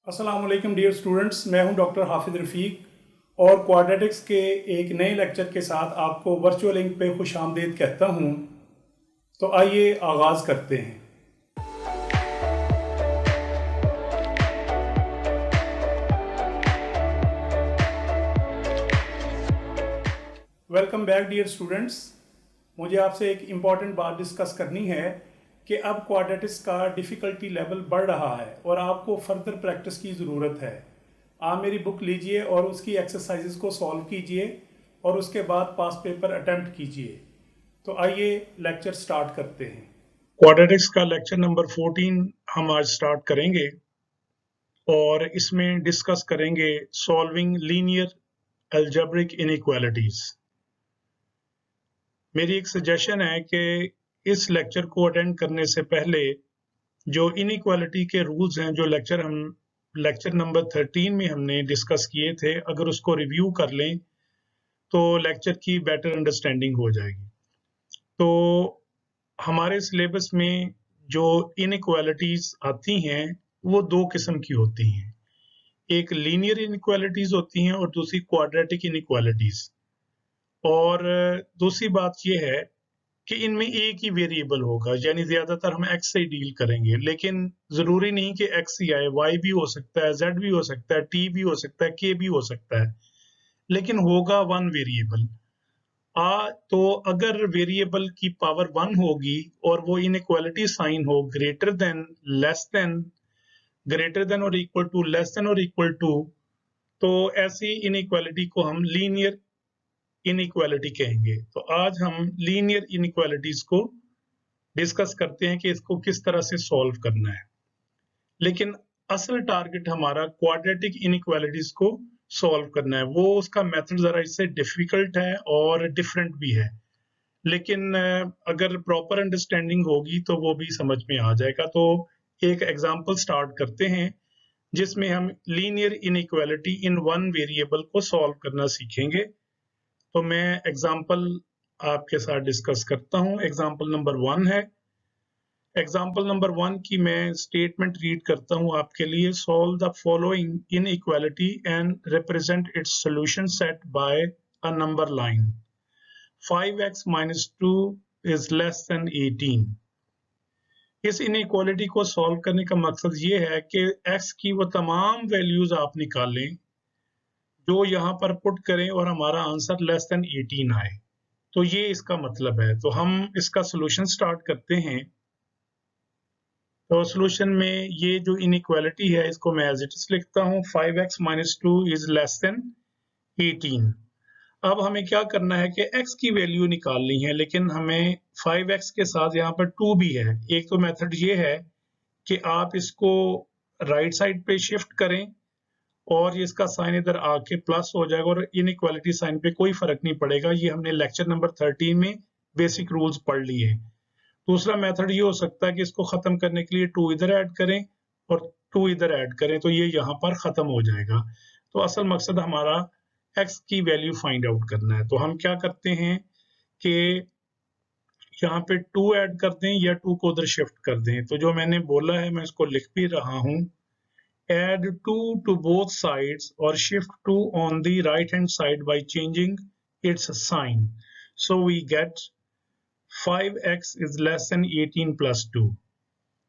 अस्सलाम वालेकुम dear students, मैं हूं डॉक्टर हाफिज़ रफ़ीक और क्वाड्रेटिक्स के एक नए लेक्चर के साथ आपको वर्चुअल लिंक पे खुश आमदीद कहता हूं। तो आइए आगाज़ करते हैं। Welcome back dear students. मुझे आपसे एक इम्पॉर्टेंट बात डिस्कस करनी है कि अब क्वाड्रेटिक्स का डिफ़िकल्टी लेवल बढ़ रहा है और आपको फर्दर प्रैक्टिस की ज़रूरत है। आप मेरी बुक लीजिए और उसकी एक्सरसाइजेस को सॉल्व कीजिए और उसके बाद पास पेपर अटेम्प्ट कीजिए। तो आइए लेक्चर स्टार्ट करते हैं। क्वाड्रेटिक्स का लेक्चर नंबर 14 हम आज स्टार्ट करेंगे और इसमें डिस्कस करेंगे सॉल्विंग लीनियर अलजेब्रिक इनइक्वालिटीज। मेरी एक सजेशन है कि इस लेक्चर को अटेंड करने से पहले जो इनइक्वालिटी के रूल्स हैं, जो लेक्चर नंबर 13 में हमने डिस्कस किए थे, अगर उसको रिव्यू कर लें तो लेक्चर की बेटर अंडरस्टैंडिंग हो जाएगी। तो हमारे सिलेबस में जो इनइक्वालिटीज आती हैं वो दो किस्म की होती हैं। एक लीनियर इनइक्वालिटीज होती हैं और दूसरी क्वाड्रेटिक इनइक्वालिटीज। और दूसरी बात यह है कि इनमें एक ही वेरिएबल होगा, यानी ज्यादातर हम एक्स से डील करेंगे, लेकिन जरूरी नहीं कि एक्स ही आए, वाई भी हो सकता है, जेड भी हो सकता है, टी भी हो सकता है, के भी हो सकता है, लेकिन होगा वन वेरिएबल। तो अगर वेरिएबल की पावर वन होगी और वो इनइक्वालिटी साइन हो greater than, less than, greater than और इक्वल टू, लेस देन और इक्वल टू, तो ऐसी इनइक्वालिटी को हम लीनियर इनइक्वालिटी कहेंगे। तो आज हम लीनियर इनइक्वालिटीज को डिस्कस करते हैं कि इसको किस तरह से सॉल्व करना है, लेकिन असल टारगेट हमारा क्वाड्रेटिक इनइक्वालिटीज को सॉल्व करना है। वो उसका मेथड जरा इससे डिफिकल्ट है और डिफरेंट भी है, लेकिन अगर प्रॉपर अंडरस्टैंडिंग होगी तो वो भी समझ में आ जाएगा। तो एक एग्जांपल स्टार्ट करते हैं जिसमें हम linear inequality in one variable को सॉल्व करना सीखेंगे। तो मैं एग्जांपल आपके साथ डिस्कस करता हूं। एग्जांपल नंबर 1 है। एग्जांपल नंबर 1 की मैं स्टेटमेंट रीड करता हूं आपके लिए। Solve the following inequality and represent its solution set by a number line. 5x minus 2 is less than 18। इस इनइक्वालिटी को सॉल्व करने का मकसद ये है कि x की वो तमाम वैल्यूज आप निकालें जो यहाँ पर पुट करें और हमारा आंसर लेस देन 18 आए। तो ये इसका मतलब है। तो हम इसका सॉल्यूशन स्टार्ट करते हैं। तो सॉल्यूशन में ये जो इनइक्वालिटी है इसको मैं एज इट इज लिखता हूँ। 5x minus 2 is less than 18। अब हमें क्या करना है कि x की वैल्यू निकालनी है, लेकिन हमें 5x के साथ यहाँ पर 2 भी है। एक तो मेथड ये है कि आप इसको राइट साइड पे शिफ्ट करें और ये इसका साइन इधर आके प्लस हो जाएगा और इनइक्वालिटी साइन पे कोई फर्क नहीं पड़ेगा। ये हमने लेक्चर नंबर 13 में बेसिक रूल्स पढ़ लिए। दूसरा मेथड ये हो सकता है कि इसको खत्म करने के लिए 2 इधर ऐड करें और 2 इधर ऐड करें, तो ये यहाँ पर खत्म हो जाएगा। तो असल मकसद हमारा x की वैल्यू फाइंड आउट करना है। तो हम क्या करते हैं कि यहाँ पे 2 ऐड कर दें या 2 को उधर शिफ्ट कर दें। तो जो मैंने बोला है मैं इसको लिख भी रहा हूँ। add 2 to both sides or shift 2 on the right hand side by changing its sign. So we get 5x is less than 18 plus 2।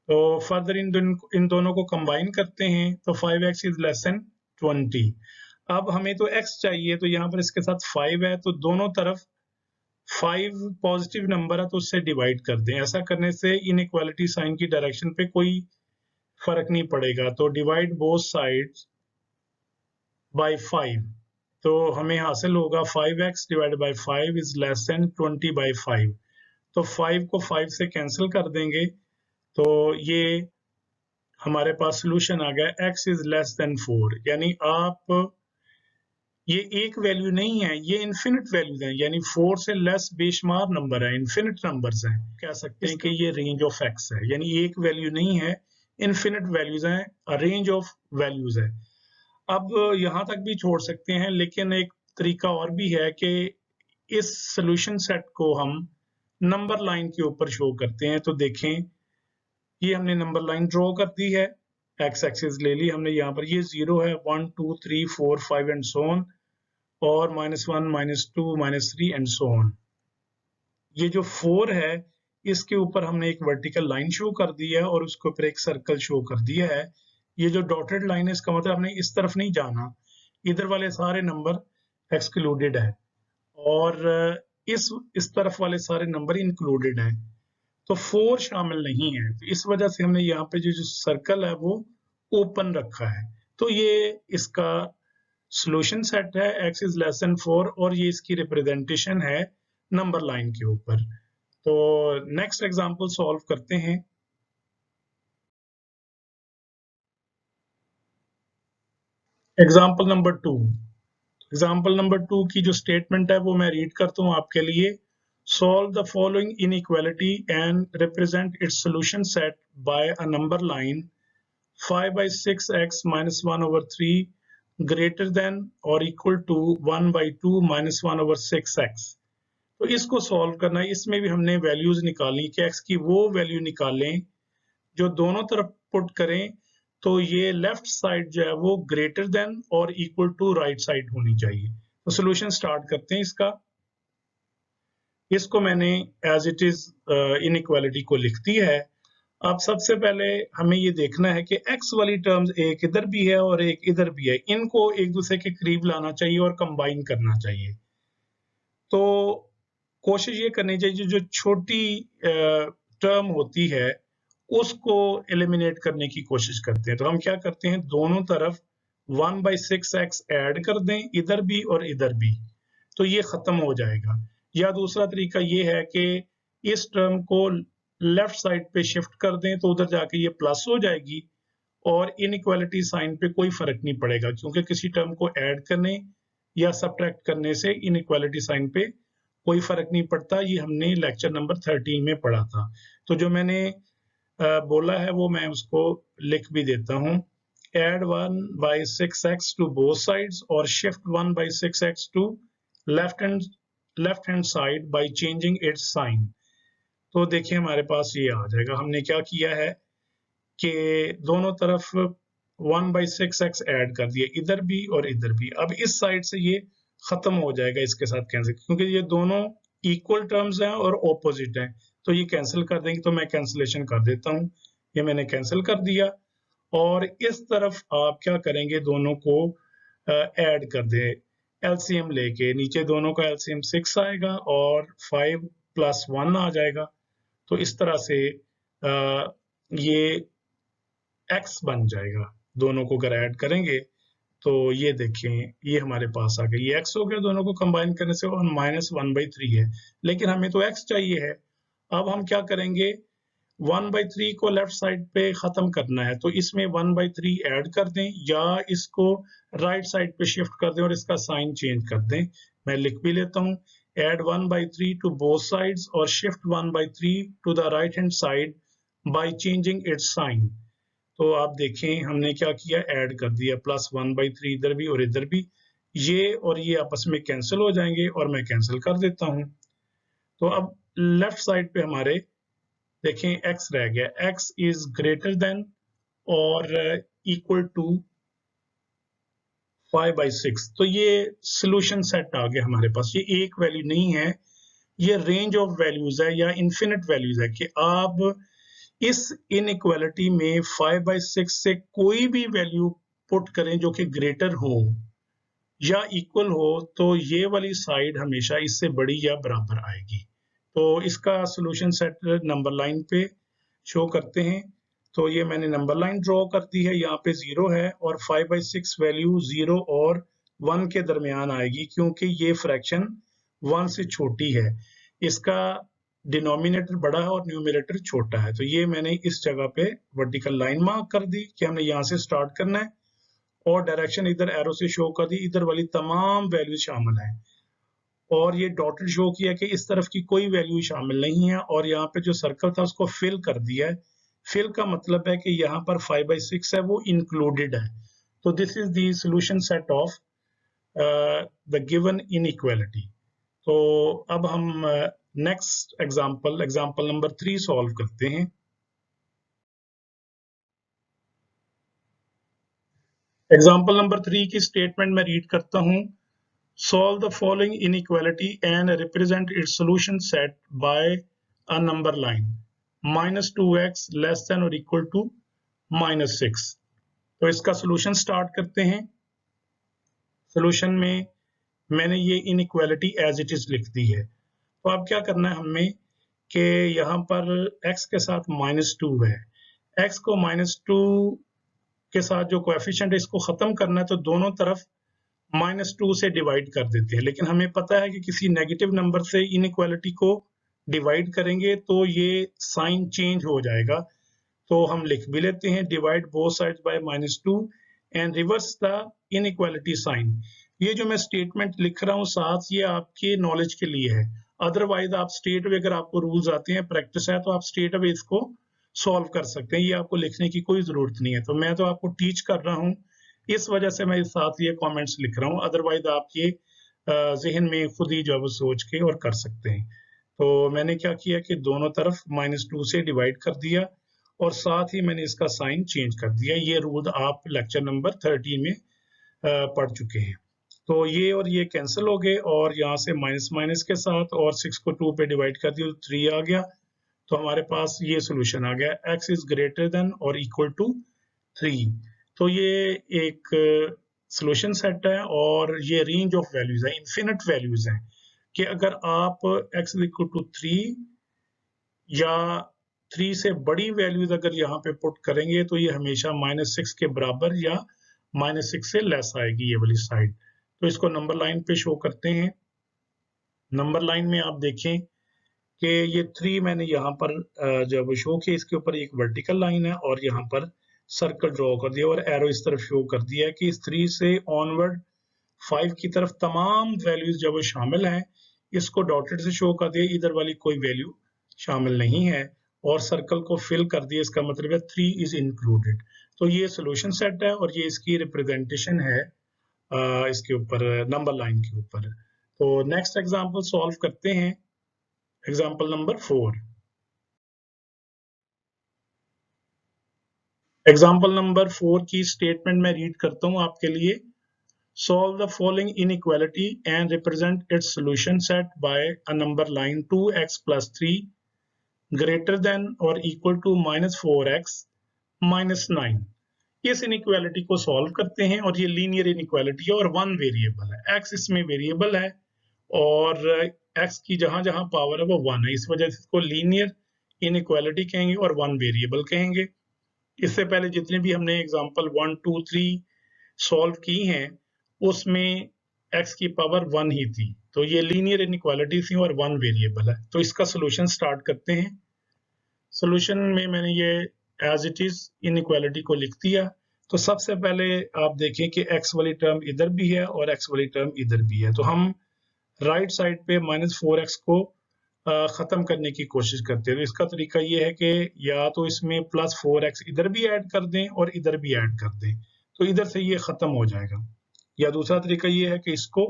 तो फर्दर इन दोनों को कंबाइन करते हैं तो 5x is less than 20। अब हमें तो x चाहिए, तो यहाँ पर इसके साथ 5 है, तो दोनों तरफ 5 पॉजिटिव नंबर है तो उससे डिवाइड कर दें। ऐसा करने से इनइक्वालिटी साइन की डायरेक्शन पे कोई फर्क नहीं पड़ेगा। तो डिवाइड बोथ साइड्स बाय 5। तो हमें हासिल होगा 5x divided by 5 is less than 20 by 5। तो 5 को 5 से कैंसिल कर देंगे तो ये हमारे पास सोल्यूशन आ गया x इज लेस देन 4। यानी आप ये एक वैल्यू नहीं है, ये इन्फिनिट वैल्यूज हैं, यानी 4 से लेस बेशुमार नंबर है, इन्फिनिट नंबर्स हैं। कह सकते हैं कि ये रेंज ऑफ एक्स है, यानी एक वैल्यू नहीं है, इन्फिनिट वैल्यूज हैं, रेंज ऑफ वैल्यूज है। अब यहाँ तक भी छोड़ सकते हैं, लेकिन एक तरीका और भी है कि इस सोल्यूशन सेट को हम नंबर लाइन के ऊपर शो करते हैं। तो देखें, ये हमने नंबर लाइन ड्रॉ कर दी है एक्स एक्सिस ले ली हमने, यहाँ पर ये 0 है, 1 2 3 4 5 एंड सो ऑन, और -1 -2 -3 एंड सो ऑन। ये जो 4 है इसके ऊपर हमने एक वर्टिकल लाइन शो कर दी है और उसके ऊपर एक सर्कल शो कर दिया है। ये जो डॉटेड लाइन है इसका मतलब हमने इस तरफ नहीं जाना, इधर वाले सारे नंबर एक्सक्लूडेड है और इस तरफ वाले सारे नंबर इंक्लूडेड हैं, तो 4 शामिल नहीं है। तो इस वजह से हमने यहाँ पे जो सर्कल है वो ओपन रखा है। तो ये इसका सॉल्यूशन सेट है x इज लेस देन 4 और ये इसकी रिप्रेजेंटेशन है नंबर लाइन के ऊपर। तो नेक्स्ट एग्जांपल सॉल्व करते हैं। Example number 2। एग्जांपल नंबर 2 की जो स्टेटमेंट है वो मैं रीड करता हूँ आपके लिए। Solve the following inequality and represent its solution set by a number line 5/6x minus 1/3 greater than or equal to 1/2 minus 1/6x। तो इसको सॉल्व करना है। इसमें भी हमने वैल्यूज निकालनी कि x की वो वैल्यू निकालें जो दोनों तरफ पुट करें तो ये लेफ्ट साइड जो है वो ग्रेटर देन और इक्वल टू राइट साइड होनी चाहिए। तो सोल्यूशन स्टार्ट करते हैं इसका। इसको मैंने एज इट इज इनइक्वालिटी को लिख दिया है। अब सबसे पहले हमें ये देखना है कि x वाली टर्म्स एक इधर भी है और एक इधर भी है, इनको एक दूसरे के करीब लाना चाहिए और कंबाइन करना चाहिए। तो कोशिश ये करनी चाहिए जो छोटी टर्म होती है उसको एलिमिनेट करने की कोशिश करते हैं। तो हम क्या करते हैं, दोनों तरफ 1/6x ऐड कर दें, इधर भी और इधर भी, तो ये खत्म हो जाएगा। या दूसरा तरीका ये है कि इस टर्म को लेफ्ट साइड पे शिफ्ट कर दें तो उधर जाके ये प्लस हो जाएगी और इनइक्वालिटी साइन पे कोई फर्क नहीं पड़ेगा, क्योंकि किसी टर्म को ऐड करने या सब्ट्रैक्ट करने से इनइक्वालिटी साइन पे कोई फर्क नहीं पड़ता। ये हमने लेक्चर नंबर 13 में पढ़ा था। तो जो मैंने बोला है वो मैं उसको लिख भी देता हूँ। Add 1/6x to both sides और shift 1/6x to left hand side by changing its sign. तो देखिए हमारे पास ये आ जाएगा। हमने क्या किया है कि दोनों तरफ 1/6x ऐड कर दिया, इधर भी और इधर भी। अब इस साइड से ये खत्म हो जाएगा इसके साथ कैंसिल, क्योंकि ये दोनों इक्वल टर्म्स हैं और ऑपोजिट हैं, तो ये कैंसिल कर देंगे। तो मैं कैंसिलेशन कर देता हूँ, ये मैंने कैंसिल कर दिया। और इस तरफ आप क्या करेंगे, दोनों को ऐड कर दे एलसीएम लेके। नीचे दोनों का एलसीएम 6 आएगा और 5 + 1 आ जाएगा। तो इस तरह से ये x बन जाएगा। दोनों को अगर ऐड करेंगे तो ये देखें ये हमारे पास आ गया, ये x हो गया दोनों को कंबाइन करने से, और -1/3 है। लेकिन हमें तो x चाहिए है। अब हम क्या करेंगे, 1/3 को लेफ्ट साइड पे खत्म करना है, तो इसमें 1/3 ऐड कर दें या इसको राइट साइड पे शिफ्ट कर दें और इसका साइन चेंज कर दें। मैं लिख भी लेता हूँ, एड 1/3 टू बोथ साइड्स और shift 1/3 to the right hand side by changing its sign. तो आप देखें हमने क्या किया, ऐड कर दिया +1/3 इधर भी और इधर भी। ये और ये आपस में कैंसिल हो जाएंगे और मैं कैंसिल कर देता हूं। तो अब लेफ्ट साइड पे हमारे देखें x रह गया, x इज ग्रेटर देन और इक्वल टू 5/6। तो ये सोल्यूशन सेट आ गया हमारे पास। ये एक वैल्यू नहीं है, ये रेंज ऑफ वैल्यूज है या इन्फिनिट वैल्यूज है कि आप इस इनइक्वालिटी में 5/6 से कोई भी वैल्यू पुट करें जो कि ग्रेटर हो या इक्वल हो, तो ये वाली साइड हमेशा इससे बड़ी या बराबर आएगी। तो इसका सॉल्यूशन सेट नंबर लाइन पे शो करते हैं। तो ये मैंने नंबर लाइन ड्रॉ कर दी है, यहाँ पे 0 है और 5/6 वैल्यू 0 और 1 के दरमियान आएगी, क्योंकि ये फ्रैक्शन 1 से छोटी है। इसका डिनोमिनेटर बड़ा है और न्यूमरेटर छोटा है। तो ये मैंने इस जगह पे वर्टिकल लाइन मार्क कर दी कि हमने यहाँ से स्टार्ट करना है और डायरेक्शन इधर एरो से शो कर दी, इधर वाली तमाम वैल्यू शामिल है। और ये डॉटेड शो किया कि इस तरफ की कोई वैल्यू शामिल नहीं है, और यहाँ पे जो सर्कल था उसको फिल कर दिया है। फिल का मतलब है कि यहाँ पर 5/6 है वो इंक्लूडेड है। तो this is the solution set of the given inequality. तो अब हम नेक्स्ट एग्जांपल नंबर 3 सॉल्व करते हैं। एग्जाम्पल नंबर 3 की स्टेटमेंट में रीड करता हूँ। Solve the following inequality and represent its solution set by a number line. -2x less than or equal to -6. तो इसका सोल्यूशन स्टार्ट करते हैं। सोल्यूशन में मैंने ये इनइक्वालिटी एज इट इज लिख दी है। तो अब क्या करना है हमें कि यहाँ पर x के साथ -2 है, x को -2 के साथ जो कोएफिशिएंट है इसको खत्म करना है, तो दोनों तरफ -2 से डिवाइड कर देते हैं। लेकिन हमें पता है कि किसी नेगेटिव नंबर से इनइक्वालिटी को डिवाइड करेंगे तो ये साइन चेंज हो जाएगा। तो हम लिख भी लेते हैं divide both sides by -2 and reverse the inequality sign. ये जो मैं स्टेटमेंट लिख रहा हूँ साथ ये आपके नॉलेज के लिए है। अदरवाइज आप स्ट्रेट अवे, अगर आपको रूल्स आते हैं, प्रैक्टिस है, तो आप स्ट्रेट अवे इसको सॉल्व कर सकते हैं। ये आपको लिखने की कोई जरूरत नहीं है। तो मैं तो आपको टीच कर रहा हूँ, इस वजह से मैं साथ ये कमेंट्स लिख रहा हूँ। अदरवाइज आप ये जहन में खुद ही जो है वो सोच के और कर सकते हैं। तो मैंने क्या किया कि दोनों तरफ -2 से डिवाइड कर दिया और साथ ही मैंने इसका साइन चेंज कर दिया। ये रूल आप लेक्चर नंबर 13 में पढ़ चुके हैं। तो ये और ये कैंसिल हो गए और यहाँ से माइनस माइनस के साथ और 6 को 2 पे डिवाइड कर दिया तो 3 आ गया। तो हमारे पास ये सोल्यूशन आ गया, x इज ग्रेटर देन और इक्वल टू 3। तो ये एक सोल्यूशन सेट है और ये रेंज ऑफ वैल्यूज है, इन्फिनिट वैल्यूज हैं कि अगर आप x इक्वल टू 3 या 3 से बड़ी वैल्यूज अगर यहाँ पे पुट करेंगे तो ये हमेशा -6 के बराबर या -6 से लेस आएगी ये वाली साइड। तो इसको नंबर लाइन पे शो करते हैं। नंबर लाइन में आप देखें कि ये 3 मैंने यहाँ पर जब शो किया, इसके ऊपर एक वर्टिकल लाइन है और यहाँ पर सर्कल ड्रॉ कर दिया और एरो इस तरफ शो कर दिया कि इस 3 से ऑनवर्ड 5 की तरफ तमाम वैल्यूज जब शामिल हैं, इसको डॉटेड से शो कर दिया, इधर वाली कोई वैल्यू शामिल नहीं है और सर्कल को फिल कर दिया, इसका मतलब है 3 इज इंक्लूडेड। तो ये सोल्यूशन सेट है और ये इसकी रिप्रेजेंटेशन है इसके ऊपर नंबर लाइन के ऊपर। तो नेक्स्ट एग्जांपल सॉल्व करते हैं, एग्जांपल नंबर 4। एग्जांपल नंबर 4 की स्टेटमेंट में रीड करता हूं आपके लिए। Solve the following inequality and represent its solution set by a number line 2x plus 3 greater than or equal to -4x minus 9। इस inequality को सॉल्व करते हैं और ये लीनियर इनइक्वालिटी है और वन वेरिएबल है, x इसमें वेरिएबल है और x की जहां जहां पावर है वो 1 है, इस वजह से इसको लीनियर इनइक्वालिटी कहेंगे और वन वेरिएबल कहेंगे। इससे पहले जितने भी हमने एग्जांपल 1 2 3 सॉल्व की हैं उसमें x की पावर 1 ही थी। तो ये लीनियर इनइक्वालिटी थी और वन वेरिएबल है। तो इसका सोल्यूशन स्टार्ट करते हैं। सोल्यूशन में मैंने ये एज इट इज इनइक्वालिटी को लिख दिया। तो सबसे पहले आप देखें कि x वाली टर्म इधर भी है और x वाली टर्म इधर भी है। तो हम राइट साइड पे -4x को खत्म करने की कोशिश करते हैं। तो इसका तरीका ये है कि या तो इसमें +4x इधर भी ऐड कर दें और इधर भी ऐड कर दें, तो इधर से ये खत्म हो जाएगा। या दूसरा तरीका ये है कि इसको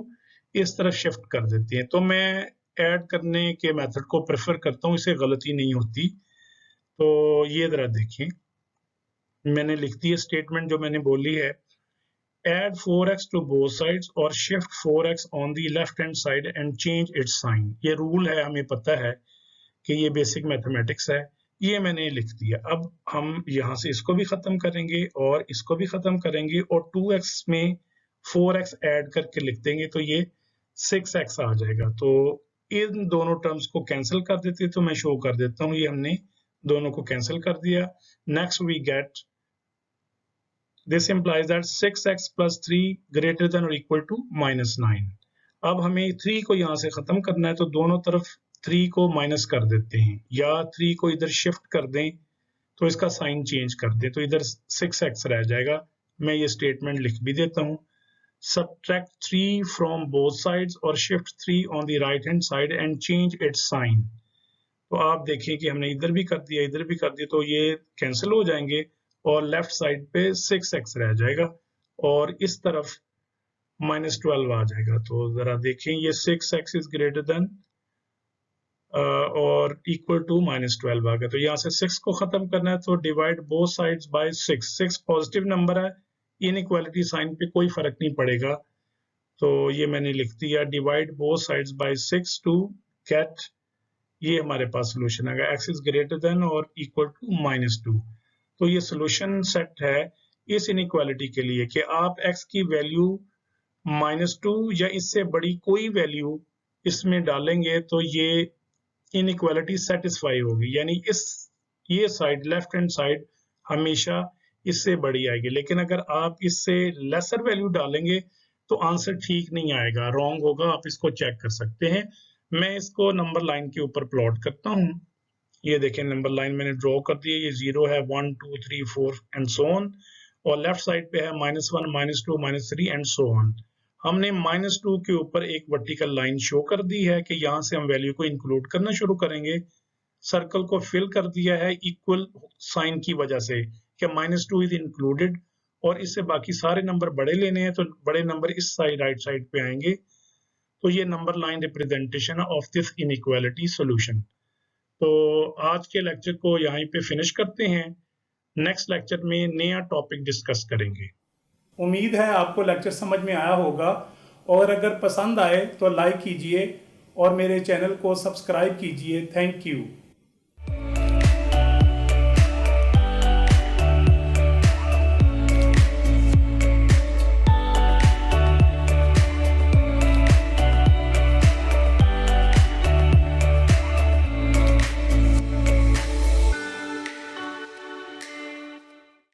इस तरफ शिफ्ट कर देते हैं। तो मैं ऐड करने के मेथड को प्रेफर करता हूँ, इससे गलती नहीं होती। तो ये जरा देखें, मैंने लिख दी है स्टेटमेंट जो मैंने बोली है, add 4x to both sides और shift 4x on the left hand side and change its sign। ये रूल है, हमें पता है कि ये बेसिक मैथमेटिक्स है। ये मैंने लिख दिया। अब हम यहाँ से इसको भी खत्म करेंगे और इसको भी खत्म करेंगे और 2x में 4x ऐड करके लिख देंगे तो ये 6x आ जाएगा। तो इन दोनों टर्म्स को कैंसिल कर देते, तो मैं शो कर देता हूँ, ये हमने दोनों को कैंसिल कर दिया। Next we get This implies that 6x plus 3 greater than or equal to -9। अब हमें 3 को यहाँ से खत्म करना है, तो दोनों तरफ 3 को माइनस कर देते हैं या 3 को इधर शिफ्ट कर दें तो इसका साइन चेंज कर दें, तो इधर 6x रह जाएगा। मैं ये स्टेटमेंट लिख भी देता हूँ, subtract 3 from both sides और shift 3 on the right hand side and change its sign। तो आप देखिए कि हमने इधर भी कर दिया, इधर भी कर दिया, तो ये कैंसिल हो जाएंगे और लेफ्ट साइड पे 6x रह जाएगा और इस तरफ -12 आ जाएगा। तो जरा देखें, ये 6x इज ग्रेटर देन और इक्वल टू -12 आ गया। तो यहाँ से 6 को खत्म करना है तो divide both sides by 6। 6 positive number है, इनइक्वालिटी साइन पे कोई फर्क नहीं पड़ेगा, तो ये मैंने लिख दिया, divide both sides by 6 to get, ये हमारे पास सोल्यूशन आएगा, x इज ग्रेटर देन और इक्वल टू -2। तो ये सोल्यूशन सेट है इस इनइक्वालिटी के लिए कि आप x की वैल्यू -2 या इससे बड़ी कोई वैल्यू इसमें डालेंगे तो ये इनइक्वालिटी सेटिस्फाई होगी, यानी ये साइड लेफ्ट हैंड साइड हमेशा इससे बड़ी आएगी। लेकिन अगर आप इससे लेसर वैल्यू डालेंगे तो आंसर ठीक नहीं आएगा, रॉन्ग होगा, आप इसको चेक कर सकते हैं। मैं इसको नंबर लाइन के ऊपर प्लॉट करता हूँ। ये देखें नंबर लाइन मैंने ड्रॉ कर दी है, ये 0 है, 1 2 3 4 एंड सो ऑन, और लेफ्ट साइड पे है -1 -2 -3 एंड सो ऑन। हमने -2 के ऊपर एक वर्टिकल लाइन शो कर दी है कि यहाँ से हम वैल्यू को इंक्लूड करना शुरू करेंगे। सर्कल को फिल कर दिया है इक्वल साइन की वजह से कि -2 इज इंक्लूडेड, और इससे बाकी सारे नंबर बड़े लेने हैं तो बड़े नंबर इस साइड राइट साइड पे आएंगे। तो ये number line representation of this inequality solution. तो आज के लेक्चर को यहीं पे फिनिश करते हैं, नेक्स्ट लेक्चर में नया टॉपिक डिस्कस करेंगे। उम्मीद है आपको लेक्चर समझ में आया होगा, और अगर पसंद आए तो लाइक कीजिए और मेरे चैनल को सब्सक्राइब कीजिए। Thank you.